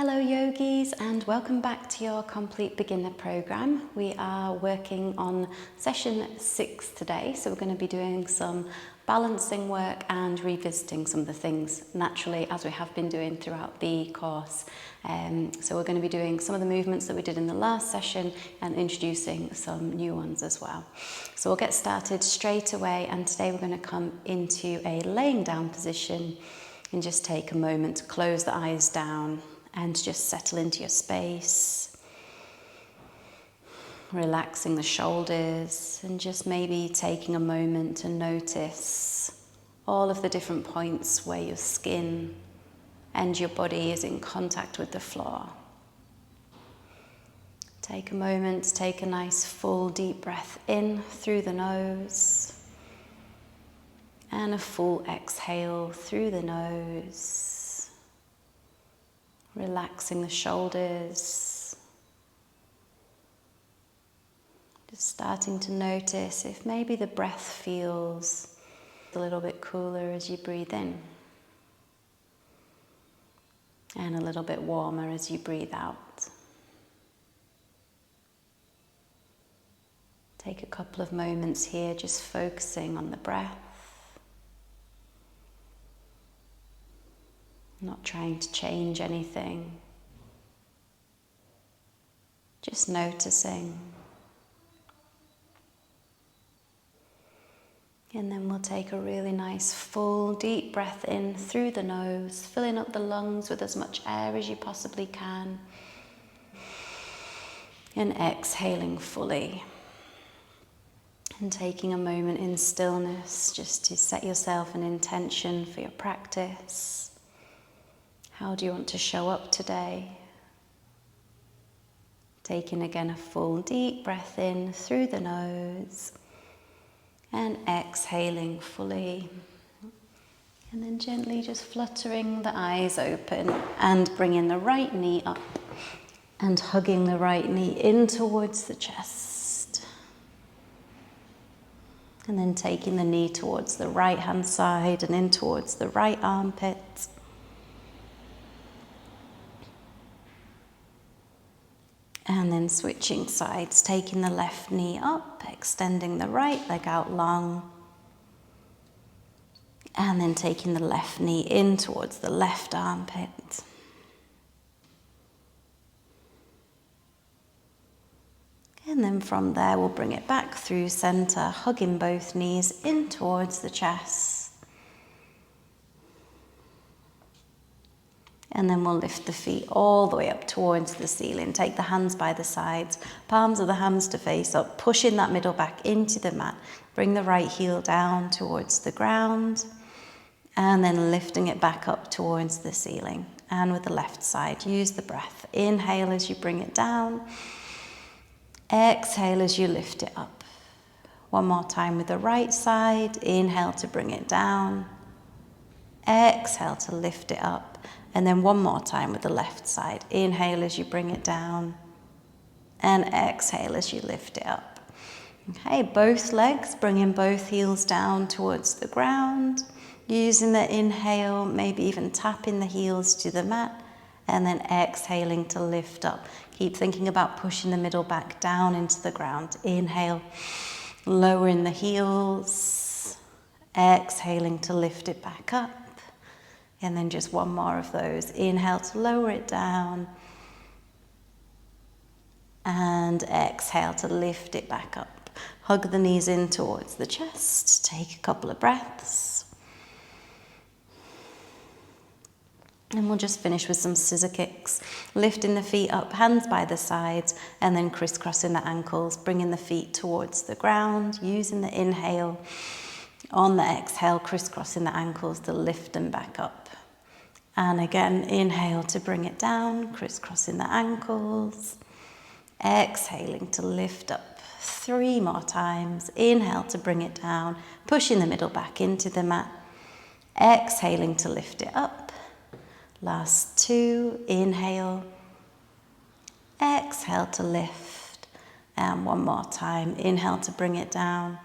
Hello yogis, and welcome back to your Complete Beginner program. We are working on session 6 today, so we're going to be doing some balancing work and revisiting some of the things naturally as we have been doing throughout the course. So we're going to be doing some of the movements that we did in the last session and introducing some new ones as well. So we'll get started straight away, and today we're going to come into a laying down position and just take a moment to close the eyes down and just settle into your space, relaxing the shoulders and just maybe taking a moment to notice all of the different points where your skin and your body is in contact with the floor. Take a moment to take a nice full deep breath in through the nose and a full exhale through the nose. Relaxing the shoulders, just starting to notice if maybe the breath feels a little bit cooler as you breathe in and a little bit warmer as you breathe out. Take a couple of moments here just focusing on the breath. Not trying to change anything, just noticing. And then we'll take a really nice full deep breath in through the nose, filling up the lungs with as much air as you possibly can. And exhaling fully. And taking a moment in stillness just to set yourself an intention for your practice. How do you want to show up today? Taking again a full deep breath in through the nose and exhaling fully. And then gently just fluttering the eyes open and bringing the right knee up and hugging the right knee in towards the chest. And then taking the knee towards the right hand side and in towards the right armpit. And then switching sides, taking the left knee up, extending the right leg out long. And then taking the left knee in towards the left armpit. And then from there, we'll bring it back through center, hugging both knees in towards the chest. And then we'll lift the feet all the way up towards the ceiling. Take the hands by the sides, palms of the hands to face up, pushing that middle back into the mat. Bring the right heel down towards the ground, and then lifting it back up towards the ceiling. And with the left side, use the breath. Inhale as you bring it down. Exhale as you lift it up. One more time with the right side. Inhale to bring it down. Exhale to lift it up. And then one more time with the left side. Inhale as you bring it down. And exhale as you lift it up. Okay, both legs, bringing both heels down towards the ground. Using the inhale, maybe even tapping the heels to the mat. And then exhaling to lift up. Keep thinking about pushing the middle back down into the ground. Inhale, lowering the heels. Exhaling to lift it back up. And then just one more of those. Inhale to lower it down. And exhale to lift it back up. Hug the knees in towards the chest. Take a couple of breaths. And we'll just finish with some scissor kicks. Lifting the feet up, hands by the sides, and then crisscrossing the ankles, bringing the feet towards the ground, using the inhale. On the exhale, crisscrossing the ankles to lift them back up. And again, inhale to bring it down, crisscrossing the ankles. Exhaling to lift up. 3 more times. Inhale to bring it down, pushing the middle back into the mat. Exhaling to lift it up. Last 2, inhale. Exhale to lift. And one more time. Inhale to bring it down.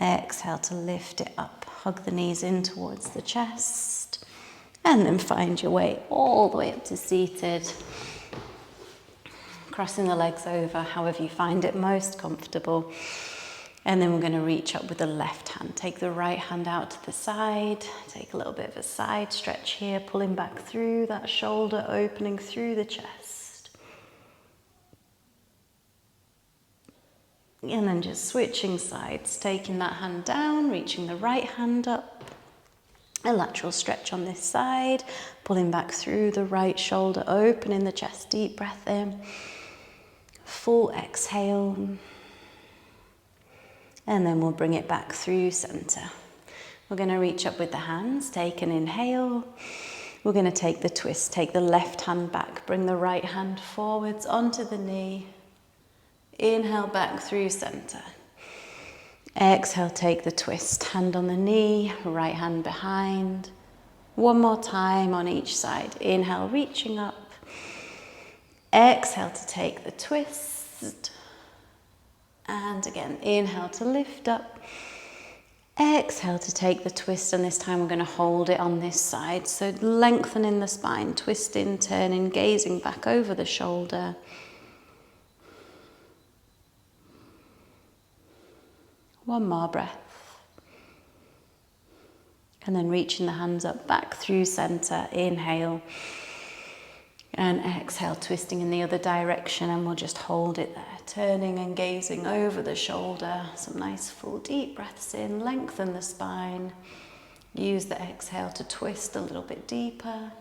Exhale to lift it up. Hug the knees in towards the chest. And then find your way all the way up to seated. Crossing the legs over, however you find it most comfortable. And then we're going to reach up with the left hand. Take the right hand out to the side. Take a little bit of a side stretch here, pulling back through that shoulder, opening through the chest. And then just switching sides, taking that hand down, reaching the right hand up. A lateral stretch on this side, pulling back through the right shoulder, opening the chest, deep breath in. Full exhale. And then we'll bring it back through center. We're going to reach up with the hands, take an inhale. We're going to take the twist, take the left hand back, bring the right hand forwards onto the knee. Inhale back through center. Exhale, take the twist, hand on the knee, right hand behind. One more time on each side. Inhale, reaching up. Exhale to take the twist. And again, inhale to lift up. Exhale to take the twist, and this time we're going to hold it on this side. So lengthening the spine, twisting, turning, gazing back over the shoulder. One more breath. And then reaching the hands up back through center. Inhale. And exhale, twisting in the other direction, and we'll just hold it there. Turning and gazing over the shoulder. Some nice full deep breaths in. Lengthen the spine. Use the exhale to twist a little bit deeper.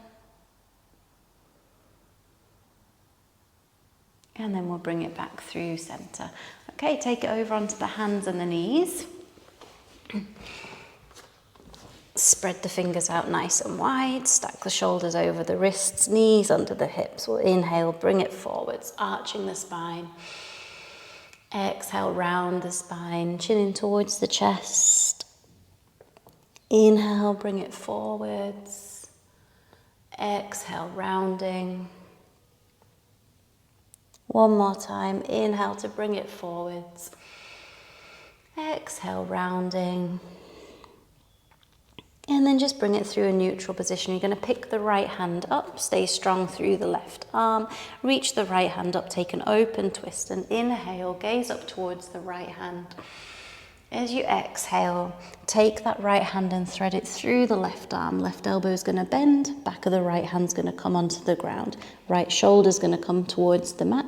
And then we'll bring it back through center. Okay, take it over onto the hands and the knees. Spread the fingers out nice and wide. Stack the shoulders over the wrists, knees under the hips. We'll inhale, bring it forwards, arching the spine. Exhale, round the spine, chin in towards the chest. Inhale, bring it forwards. Exhale, rounding. One more time, inhale to bring it forwards. Exhale, rounding. And then just bring it through a neutral position. You're going to pick the right hand up, stay strong through the left arm. Reach the right hand up, take an open twist and inhale, gaze up towards the right hand. As you exhale, take that right hand and thread it through the left arm. Left elbow is going to bend, back of the right hand's going to come onto the ground. Right shoulder's going to come towards the mat.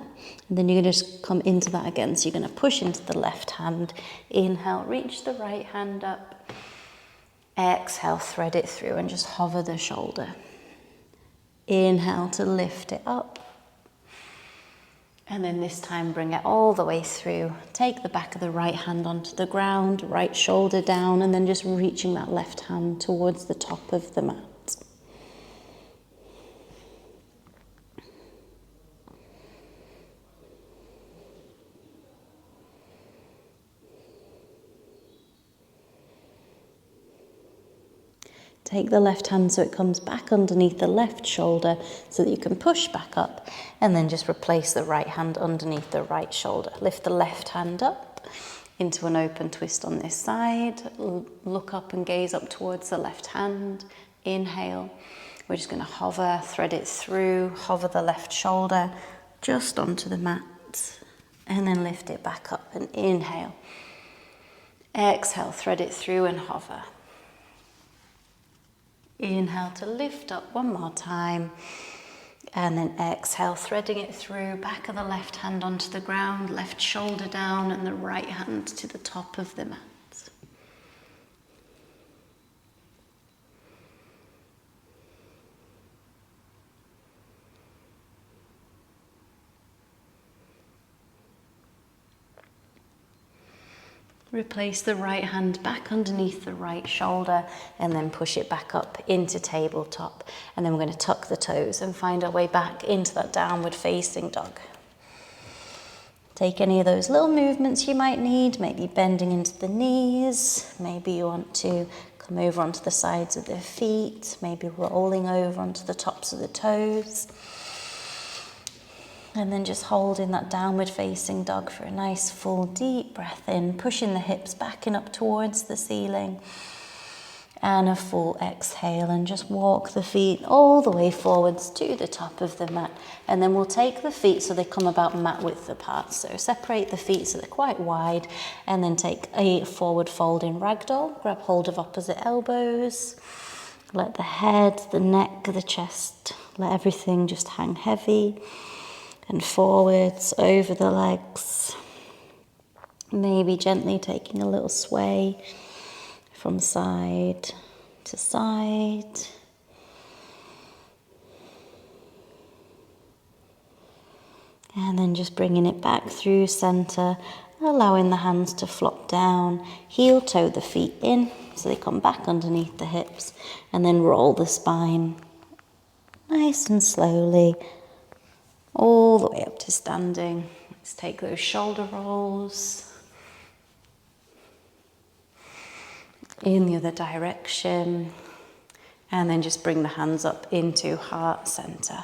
And then you're going to just come into that again. So you're going to push into the left hand. Inhale, reach the right hand up. Exhale, thread it through and just hover the shoulder. Inhale to lift it up. And then this time bring it all the way through. Take the back of the right hand onto the ground, right shoulder down, and then just reaching that left hand towards the top of the mat. Take the left hand so it comes back underneath the left shoulder so that you can push back up, and then just replace the right hand underneath the right shoulder. Lift the left hand up into an open twist on this side. Look up and gaze up towards the left hand. Inhale. We're just going to hover, thread it through, hover the left shoulder just onto the mat, and then lift it back up and inhale. Exhale, thread it through and hover. Inhale to lift up one more time, and then exhale, threading it through, back of the left hand onto the ground, left shoulder down, and the right hand to the top of the mat. Replace the right hand back underneath the right shoulder and then push it back up into tabletop. And then we're going to tuck the toes and find our way back into that downward facing dog. Take any of those little movements you might need, maybe bending into the knees, maybe you want to come over onto the sides of the feet, maybe rolling over onto the tops of the toes. And then just holding that downward facing dog for a nice full deep breath in, pushing the hips back and up towards the ceiling. And a full exhale, and just walk the feet all the way forwards to the top of the mat. And then we'll take the feet so they come about mat width apart. So separate the feet so they're quite wide, and then take a forward folding ragdoll. Grab hold of opposite elbows. Let the head, the neck, the chest, let everything just hang heavy and forwards over the legs. Maybe gently taking a little sway from side to side. And then just bringing it back through center, allowing the hands to flop down, heel toe the feet in so they come back underneath the hips, and then roll the spine nice and slowly all the way up to standing. Let's take those shoulder rolls in the other direction, and then just bring the hands up into heart center.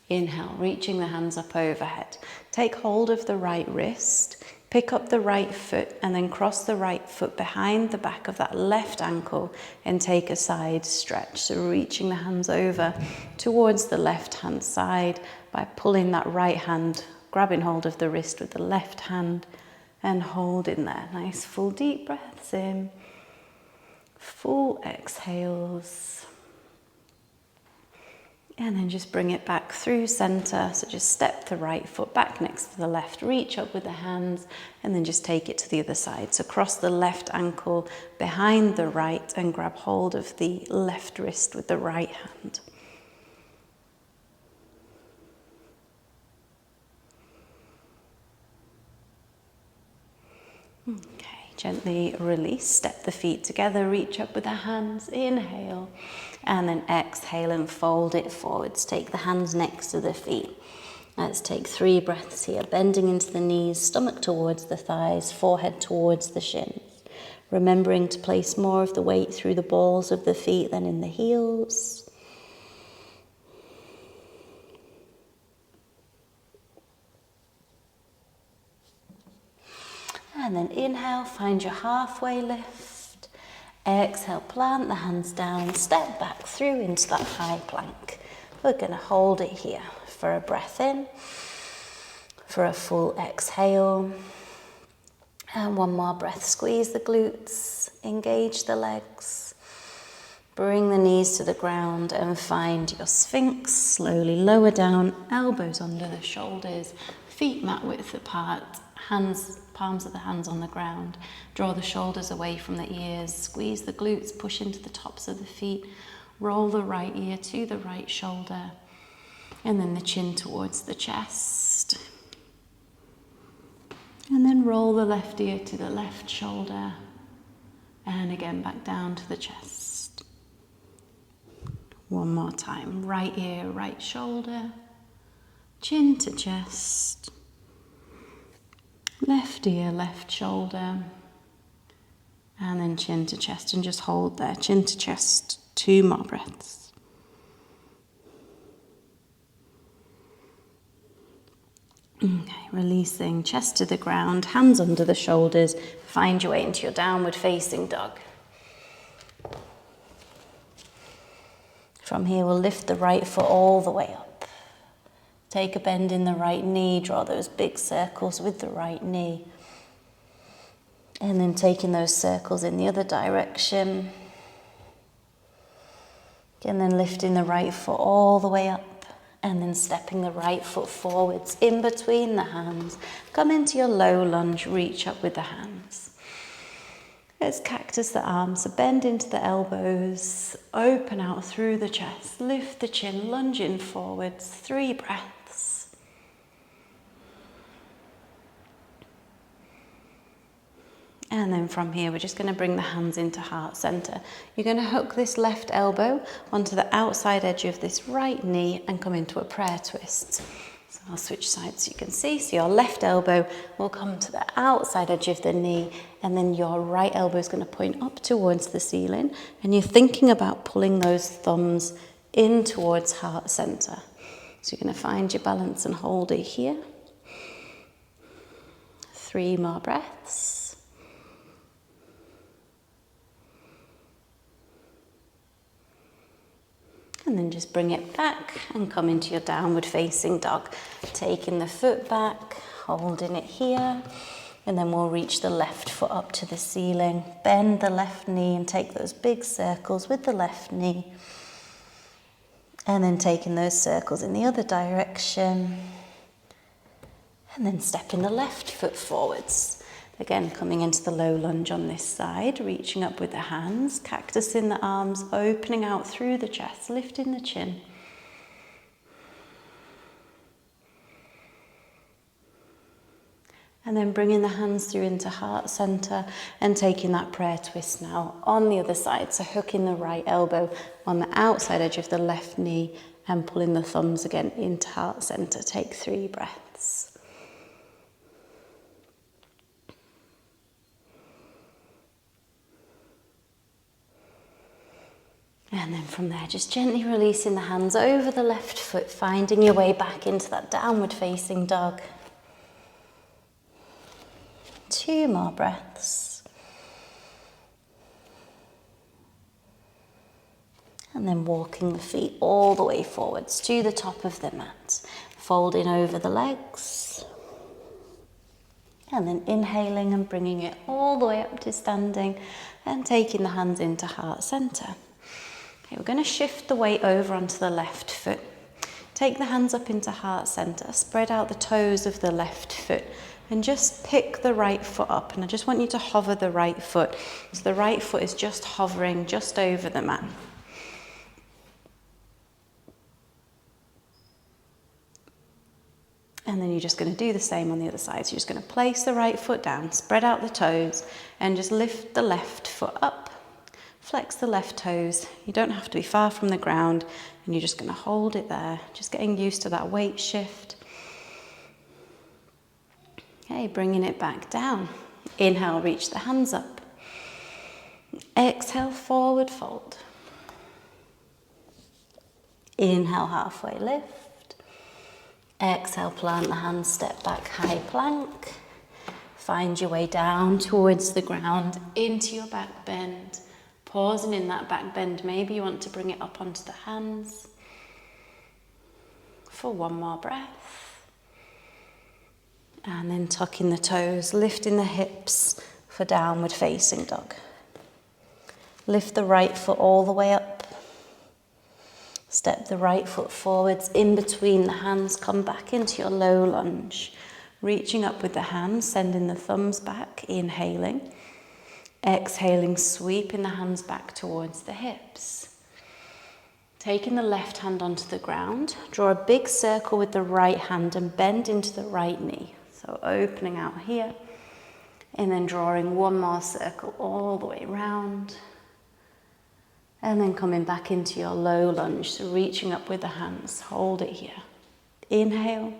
Inhale, reaching the hands up overhead. Take hold of the right wrist, pick up the right foot, and then cross the right foot behind the back of that left ankle and take a side stretch. So reaching the hands over towards the left hand side by pulling that right hand, grabbing hold of the wrist with the left hand and holding there. Nice full deep breaths in. Full exhales, and then just bring it back through center. So just step the right foot back next to the left, reach up with the hands, and then just take it to the other side. So cross the left ankle behind the right and grab hold of the left wrist with the right hand. Okay. Gently release, step the feet together, reach up with the hands, inhale, and then exhale and fold it forwards. Take the hands next to the feet. Let's take 3 breaths here, bending into the knees, stomach towards the thighs, forehead towards the shins. Remembering to place more of the weight through the balls of the feet than in the heels. And then inhale, find your halfway lift. Exhale, plant the hands down, step back through into that high plank. We're going to hold it here for a breath in, for a full exhale. And one more breath, squeeze the glutes, engage the legs. Bring the knees to the ground and find your sphinx. Slowly lower down, elbows under the shoulders, feet mat width apart, hands, palms of the hands on the ground. Draw the shoulders away from the ears, squeeze the glutes, push into the tops of the feet, roll the right ear to the right shoulder, and then the chin towards the chest. And then roll the left ear to the left shoulder, and again back down to the chest. One more time, right ear, right shoulder, chin to chest. Left ear, left shoulder, and then chin to chest, and just hold there, chin to chest, 2 more breaths. Okay, releasing, chest to the ground, hands under the shoulders, find your way into your downward facing dog. From here, we'll lift the right foot all the way up. Take a bend in the right knee, draw those big circles with the right knee. And then taking those circles in the other direction. And then lifting the right foot all the way up. And then stepping the right foot forwards in between the hands. Come into your low lunge, reach up with the hands. Let's cactus the arms, so bend into the elbows, open out through the chest, lift the chin, lunge in forwards, 3 breaths. And then from here, we're just going to bring the hands into heart center. You're going to hook this left elbow onto the outside edge of this right knee and come into a prayer twist. So I'll switch sides so you can see. So your left elbow will come to the outside edge of the knee, and then your right elbow is going to point up towards the ceiling. And you're thinking about pulling those thumbs in towards heart center. So you're going to find your balance and hold it here. 3 more breaths. And then just bring it back and come into your downward facing dog. Taking the foot back, holding it here. And then we'll reach the left foot up to the ceiling. Bend the left knee and take those big circles with the left knee. And then taking those circles in the other direction. And then stepping the left foot forwards. Again, coming into the low lunge on this side, reaching up with the hands, cactus in the arms, opening out through the chest, lifting the chin. And then bringing the hands through into heart center and taking that prayer twist now on the other side. So hooking the right elbow on the outside edge of the left knee and pulling the thumbs again into heart center. Take 3 breaths. And then from there, just gently releasing the hands over the left foot, finding your way back into that downward facing dog. 2 more breaths. And then walking the feet all the way forwards to the top of the mat. Folding over the legs. And then inhaling and bringing it all the way up to standing and taking the hands into heart center. Okay, we're going to shift the weight over onto the left foot. Take the hands up into heart center. Spread out the toes of the left foot. And just pick the right foot up, and I just want you to hover the right foot. So the right foot is just hovering just over the mat. And then you're just going to do the same on the other side. So you're just going to place the right foot down, spread out the toes, and just lift the left foot up. Flex the left toes. You don't have to be far from the ground, and you're just going to hold it there, just getting used to that weight shift. Okay, bringing it back down. Inhale, reach the hands up. Exhale, forward fold. Inhale, halfway lift. Exhale, plant the hands, step back, high plank. Find your way down towards the ground, into your back bend. Pausing in that back bend. Maybe you want to bring it up onto the hands. For 1 more breath. And then tucking the toes, lifting the hips for downward facing dog. Lift the right foot all the way up. Step the right foot forwards in between the hands. Come back into your low lunge. Reaching up with the hands, sending the thumbs back, inhaling. Exhaling, sweeping the hands back towards the hips. Taking the left hand onto the ground. Draw a big circle with the right hand and bend into the right knee. So opening out here, and then drawing 1 more circle all the way round. And then coming back into your low lunge, so reaching up with the hands, hold it here. Inhale.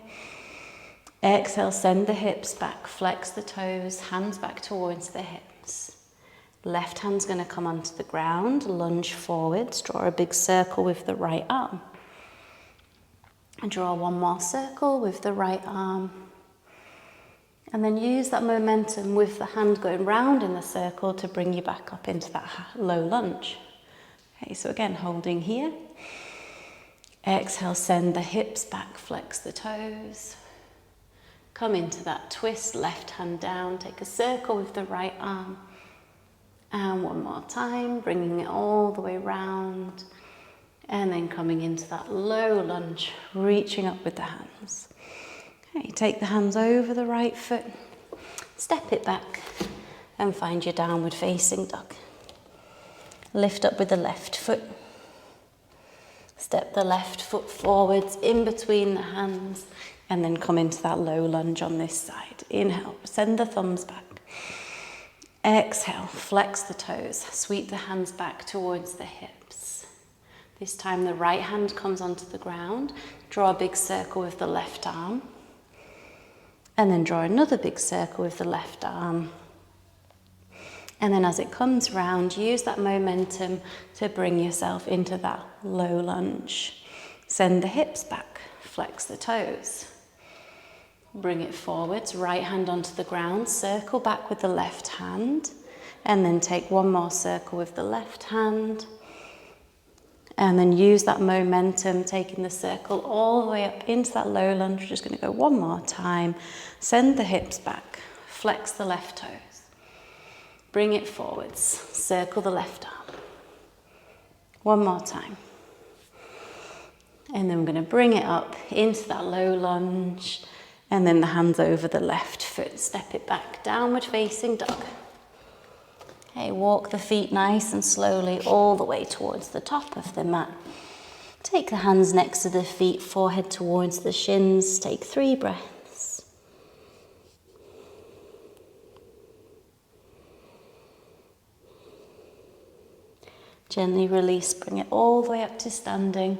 Exhale, send the hips back, flex the toes, hands back towards the hips. Left hand's going to come onto the ground, lunge forwards, draw a big circle with the right arm. And draw 1 more circle with the right arm. And then use that momentum with the hand going round in the circle to bring you back up into that low lunge. Okay, so again, holding here. Exhale, send the hips back, flex the toes. Come into that twist, left hand down, take a circle with the right arm. And 1 more time, bringing it all the way round. And then coming into that low lunge, reaching up with the hands. Okay, take the hands over the right foot, step it back, and find your downward facing dog. Lift up with the left foot. Step the left foot forwards in between the hands, and then come into that low lunge on this side. Inhale, send the thumbs back. Exhale, flex the toes, sweep the hands back towards the hips. This time the right hand comes onto the ground. Draw a big circle with the left arm. And then draw another big circle with the left arm. And then as it comes round, use that momentum to bring yourself into that low lunge. Send the hips back, flex the toes. Bring it forwards, right hand onto the ground, circle back with the left hand. And then take 1 more circle with the left hand. And then use that momentum, taking the circle all the way up into that low lunge. We're just going to go one more time. Send the hips back. Flex the left toes. Bring it forwards. Circle the left arm. One more time. And then we're going to bring it up into that low lunge. And then the hands over the left foot. Step it back. Downward facing dog. Okay, walk the feet nice and slowly all the way towards the top of the mat. Take the hands next to the feet, forehead towards the shins. Take 3 breaths. Gently release, bring it all the way up to standing.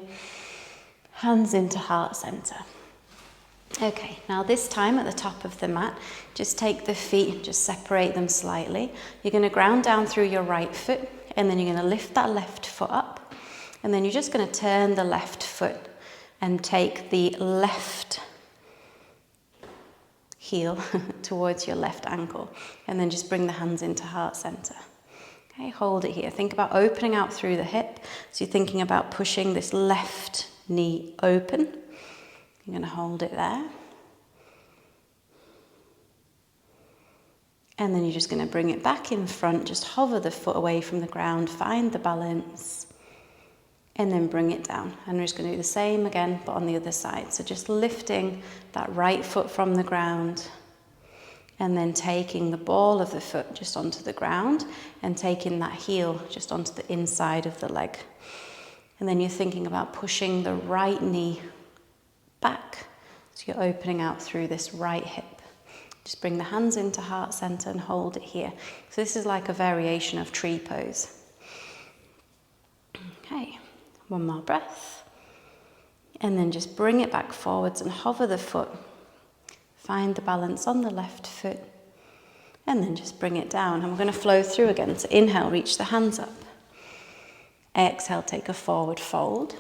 Hands into heart center. Okay, now this time at the top of the mat, just take the feet, just separate them slightly. You're going to ground down through your right foot, and then you're going to lift that left foot up, and then you're just going to turn the left foot and take the left heel towards your left ankle, and then just bring the hands into heart center. Okay, hold it here. Think about opening out through the hip. So you're thinking about pushing this left knee open. You're going to hold it there. And then you're just going to bring it back in front. Just hover the foot away from the ground. Find the balance. And then bring it down. And we're just going to do the same again, but on the other side. So just lifting that right foot from the ground. And then taking the ball of the foot just onto the ground. And taking that heel just onto the inside of the leg. And then you're thinking about pushing the right knee back, so you're opening out through this right hip. Just bring the hands into heart center and hold it here. So this is like a variation of tree pose. Okay, one more breath. And then just bring it back forwards and hover the foot. Find the balance on the left foot. And then just bring it down. And we're going to flow through again. So inhale, reach the hands up. Exhale, take a forward fold.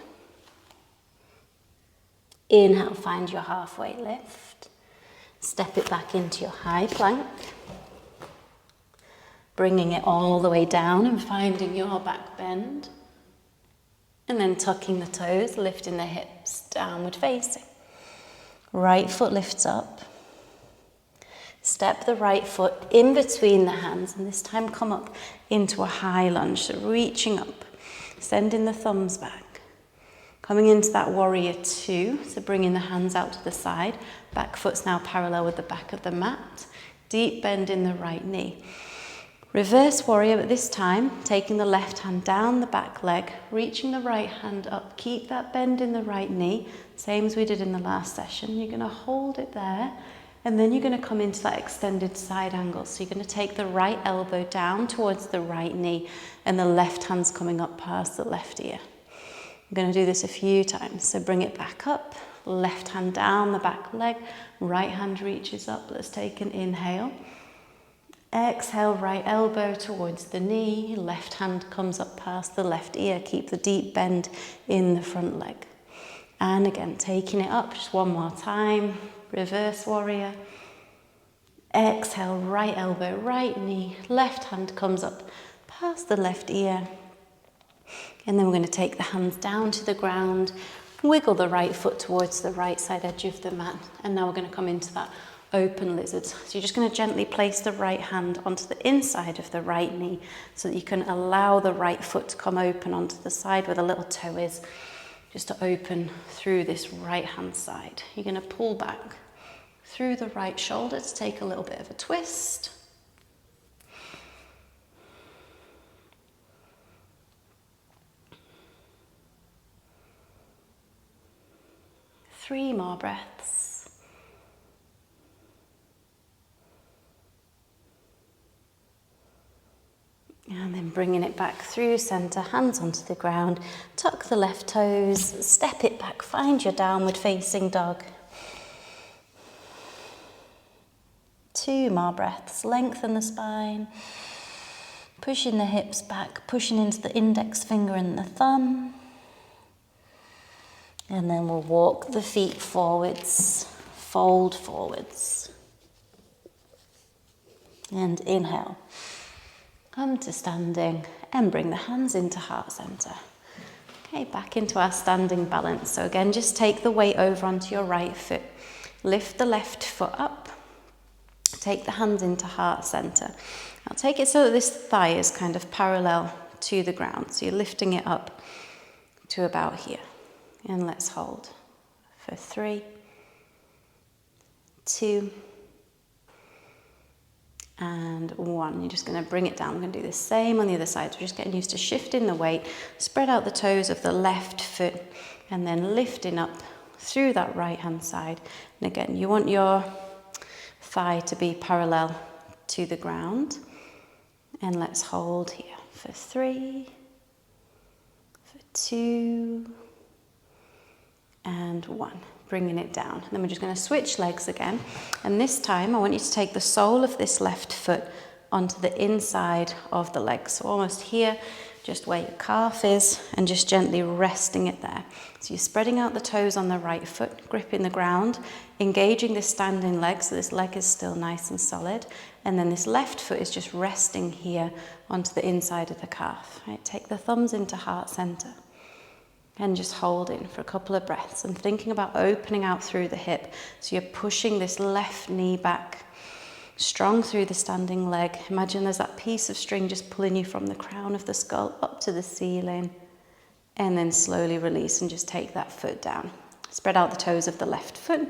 Inhale, find your halfway lift. Step it back into your high plank. Bringing it all the way down and finding your back bend. And then tucking the toes, lifting the hips, downward facing. Right foot lifts up. Step the right foot in between the hands, and this time come up into a high lunge. So reaching up, sending the thumbs back. Coming into that warrior 2, so bringing the hands out to the side. Back foot's now parallel with the back of the mat. Deep bend in the right knee. Reverse warrior, but this time taking the left hand down the back leg, reaching the right hand up. Keep that bend in the right knee, same as we did in the last session. You're going to hold it there, and then you're going to come into that extended side angle. So you're going to take the right elbow down towards the right knee, and the left hand's coming up past the left ear. I'm going to do this a few times. So bring it back up, left hand down the back leg, right hand reaches up. Let's take an inhale. Exhale, right elbow towards the knee, left hand comes up past the left ear. Keep the deep bend in the front leg. And again, taking it up just one more time. Reverse warrior. Exhale, right elbow, right knee, left hand comes up past the left ear. And then we're going to take the hands down to the ground, wiggle the right foot towards the right side edge of the mat. And now we're going to come into that open lizard. So you're just going to gently place the right hand onto the inside of the right knee so that you can allow the right foot to come open onto the side where the little toe is, just to open through this right hand side. You're going to pull back through the right shoulder to take a little bit of a twist. Three more breaths. And then bringing it back through center, hands onto the ground, tuck the left toes, step it back, find your downward facing dog. 2 more breaths, lengthen the spine, pushing the hips back, pushing into the index finger and the thumb. And then we'll walk the feet forwards, fold forwards. And inhale. Come to standing and bring the hands into heart center. Okay, back into our standing balance. So again, just take the weight over onto your right foot. Lift the left foot up. Take the hands into heart center. I'll take it so that this thigh is kind of parallel to the ground. So you're lifting it up to about here. And let's hold for 3, 2, and 1. You're just going to bring it down. We're going to do the same on the other side. So we're just getting used to shifting the weight. Spread out the toes of the left foot and then lifting up through that right hand side. And again, you want your thigh to be parallel to the ground. And let's hold here for 3, for 2, and 1. Bringing it down. And then we're just going to switch legs again. And this time I want you to take the sole of this left foot onto the inside of the leg. So almost here, just where your calf is, and just gently resting it there. So you're spreading out the toes on the right foot, gripping the ground, engaging this standing leg, so this leg is still nice and solid. And then this left foot is just resting here onto the inside of the calf. Right? Take the thumbs into heart center. And just holding for a couple of breaths and thinking about opening out through the hip. So you're pushing this left knee back, strong through the standing leg. Imagine there's that piece of string just pulling you from the crown of the skull up to the ceiling. And then slowly release and just take that foot down. Spread out the toes of the left foot.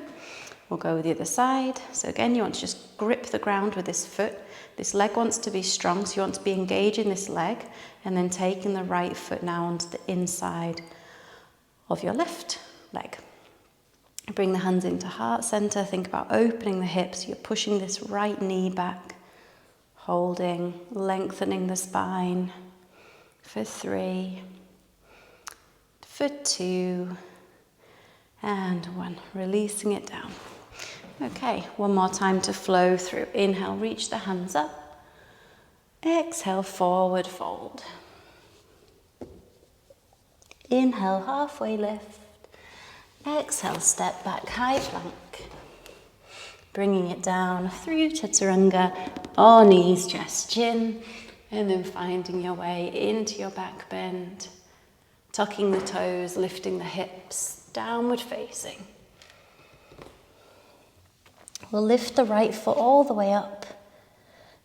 We'll go with the other side. So again, you want to just grip the ground with this foot. This leg wants to be strong, so you want to be engaging this leg. And then taking the right foot now onto the inside of your left leg. Bring the hands into heart center. Think about opening the hips. You're pushing this right knee back, holding, lengthening the spine for 3, for 2, and 1. Releasing it down. Okay, one more time to flow through. Inhale, reach the hands up. Exhale, forward fold. Inhale, halfway lift. Exhale, step back, high plank. Bringing it down through chaturanga, or knees, chest, chin. And then finding your way into your back bend. Tucking the toes, lifting the hips, downward facing. We'll lift the right foot all the way up.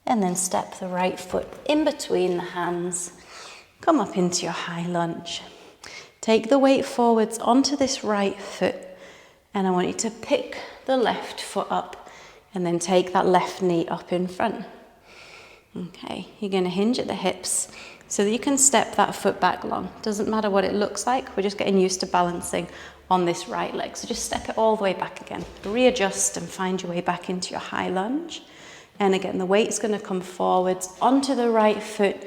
And then step the right foot in between the hands. Come up into your high lunge. Take the weight forwards onto this right foot, and I want you to pick the left foot up and then take that left knee up in front. Okay, you're going to hinge at the hips so that you can step that foot back long. Doesn't matter what it looks like, we're just getting used to balancing on this right leg. So just step it all the way back again. Readjust and find your way back into your high lunge. And again, the weight's going to come forwards onto the right foot,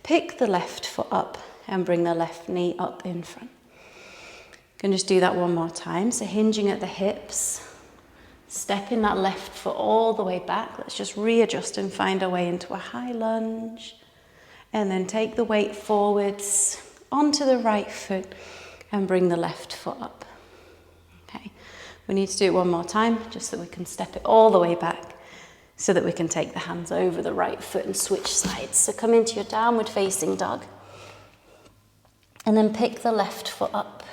pick the left foot up, and bring the left knee up in front. You can just do that one more time. So hinging at the hips, stepping that left foot all the way back. Let's just readjust and find our way into a high lunge. And then take the weight forwards onto the right foot and bring the left foot up. Okay, we need to do it one more time just so we can step it all the way back so that we can take the hands over the right foot and switch sides. So come into your downward facing dog. And then pick the left foot up.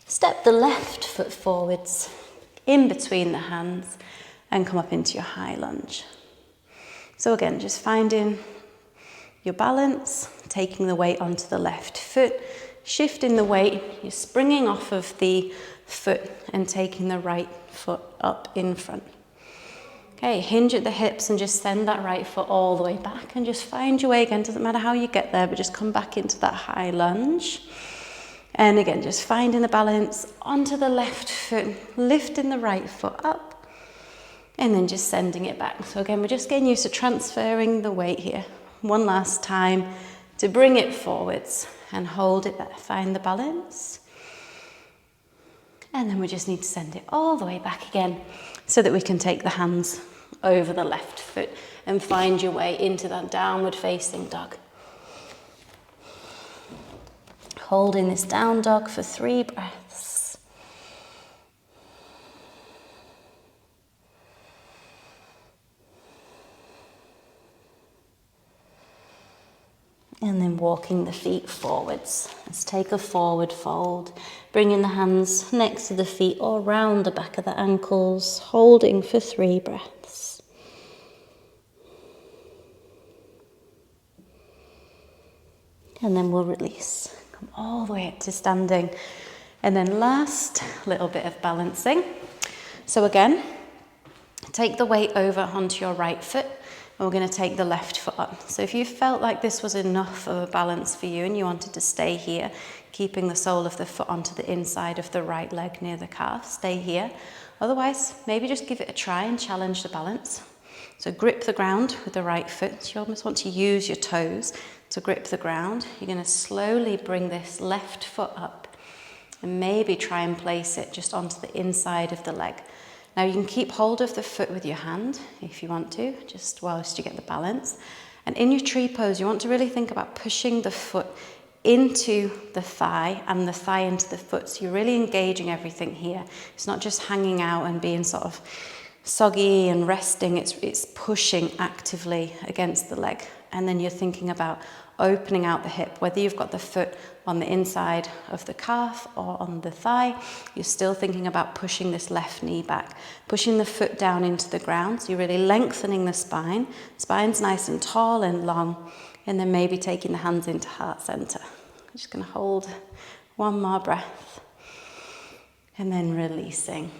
Step the left foot forwards, in between the hands, and come up into your high lunge. So again, just finding your balance, taking the weight onto the left foot, shifting the weight, you're springing off of the foot and taking the right foot up in front. Okay, hinge at the hips and just send that right foot all the way back and just find your way again. Doesn't matter how you get there, but just come back into that high lunge. And again, just finding the balance onto the left foot, lifting the right foot up, and then just sending it back. So again, we're just getting used to transferring the weight here. One last time to bring it forwards and hold it there. Find the balance. And then we just need to send it all the way back again so that we can take the hands over the left foot and find your way into that downward facing dog. Holding this down dog for 3 breaths. And then walking the feet forwards. Let's take a forward fold, bringing the hands next to the feet or round the back of the ankles, holding for 3 breaths. And then we'll release. Come all the way up to standing. And then last, little bit of balancing. So again, take the weight over onto your right foot. And we're going to take the left foot up. So if you felt like this was enough of a balance for you and you wanted to stay here, keeping the sole of the foot onto the inside of the right leg near the calf, stay here. Otherwise, maybe just give it a try and challenge the balance. So grip the ground with the right foot. You almost want to use your toes to grip the ground. You're going to slowly bring this left foot up and maybe try and place it just onto the inside of the leg. Now you can keep hold of the foot with your hand if you want to, just whilst you get the balance. And in your tree pose, you want to really think about pushing the foot into the thigh and the thigh into the foot. So you're really engaging everything here. It's not just hanging out and being sort of soggy and resting. It's pushing actively against the leg. And then you're thinking about opening out the hip, whether you've got the foot on the inside of the calf or on the thigh, you're still thinking about pushing this left knee back, pushing the foot down into the ground. So you're really lengthening the spine. Spine's nice and tall and long, and then maybe taking the hands into heart center. I'm just going to hold 1 more breath and then releasing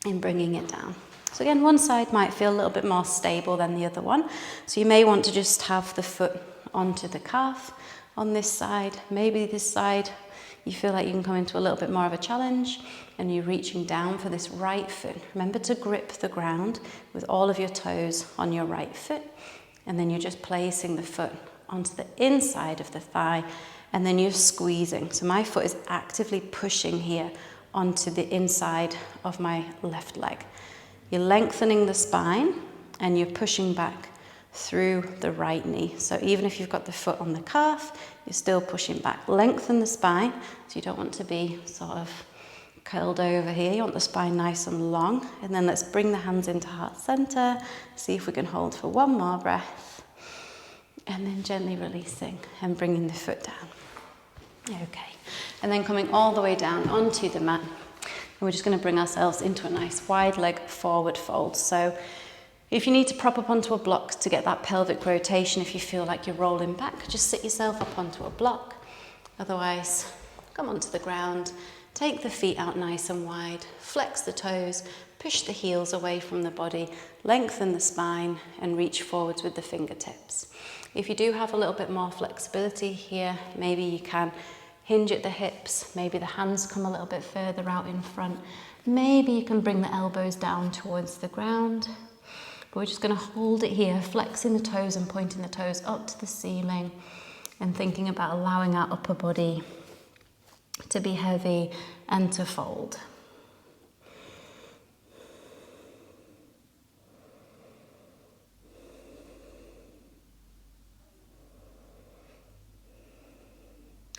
and bringing it down. So again, one side might feel a little bit more stable than the other one. So you may want to just have the foot onto the calf on this side. Maybe this side, you feel like you can come into a little bit more of a challenge and you're reaching down for this right foot. Remember to grip the ground with all of your toes on your right foot. And then you're just placing the foot onto the inside of the thigh and then you're squeezing. So my foot is actively pushing here onto the inside of my left leg. You're lengthening the spine and you're pushing back through the right knee. So even if you've got the foot on the calf, you're still pushing back. Lengthen the spine, so you don't want to be sort of curled over here. You want the spine nice and long. And then let's bring the hands into heart center. See if we can hold for 1 more breath. And then gently releasing and bringing the foot down. Okay. And then coming all the way down onto the mat. And we're just going to bring ourselves into a nice wide leg forward fold. So if you need to prop up onto a block to get that pelvic rotation, if you feel like you're rolling back, just sit yourself up onto a block. Otherwise, come onto the ground, take the feet out nice and wide, flex the toes, push the heels away from the body, lengthen the spine and reach forwards with the fingertips. If you do have a little bit more flexibility here, maybe you can hinge at the hips, maybe the hands come a little bit further out in front. Maybe you can bring the elbows down towards the ground. But we're just going to hold it here, flexing the toes and pointing the toes up to the ceiling and thinking about allowing our upper body to be heavy and to fold.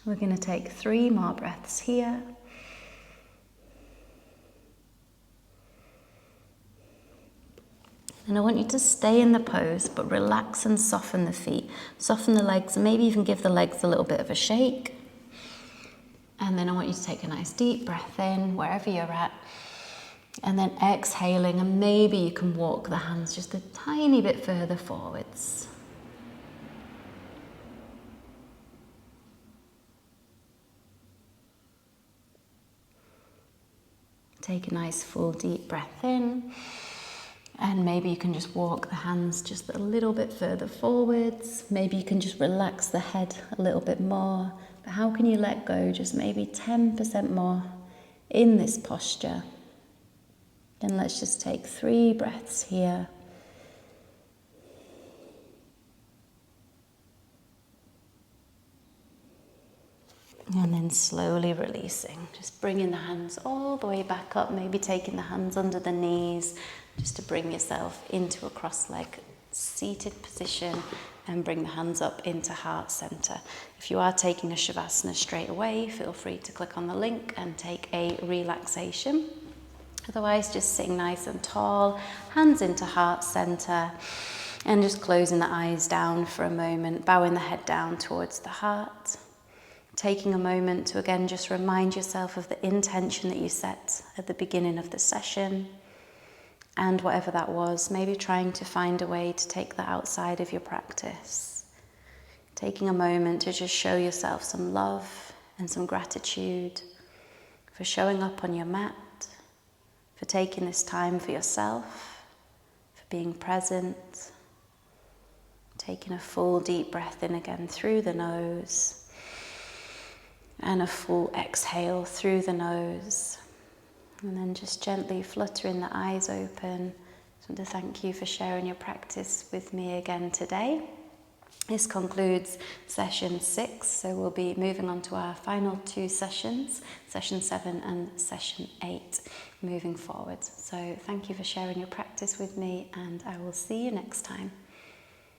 We're going to take 3 more breaths here. And I want you to stay in the pose, but relax and soften the feet. Soften the legs, and maybe even give the legs a little bit of a shake. And then I want you to take a nice deep breath in, wherever you're at. And then exhaling, and maybe you can walk the hands just a tiny bit further forwards. Take a nice full deep breath in. And maybe you can just walk the hands just a little bit further forwards. Maybe you can just relax the head a little bit more. But how can you let go just maybe 10% more in this posture? Then let's just take 3 breaths here. And then slowly releasing. Just bringing the hands all the way back up. Maybe taking the hands under the knees, just to bring yourself into a cross-legged seated position and bring the hands up into heart center. If you are taking a Shavasana straight away, feel free to click on the link and take a relaxation. Otherwise, just sitting nice and tall, hands into heart center. And just closing the eyes down for a moment, bowing the head down towards the heart. Taking a moment to again just remind yourself of the intention that you set at the beginning of the session. And whatever that was, maybe trying to find a way to take that outside of your practice. Taking a moment to just show yourself some love and some gratitude for showing up on your mat, for taking this time for yourself, for being present. Taking a full deep breath in again through the nose and a full exhale through the nose. And then just gently fluttering the eyes open. I just want to thank you for sharing your practice with me again today. This concludes session 6, so we'll be moving on to our final 2 sessions, session 7 and session 8, moving forward. So thank you for sharing your practice with me, and I will see you next time.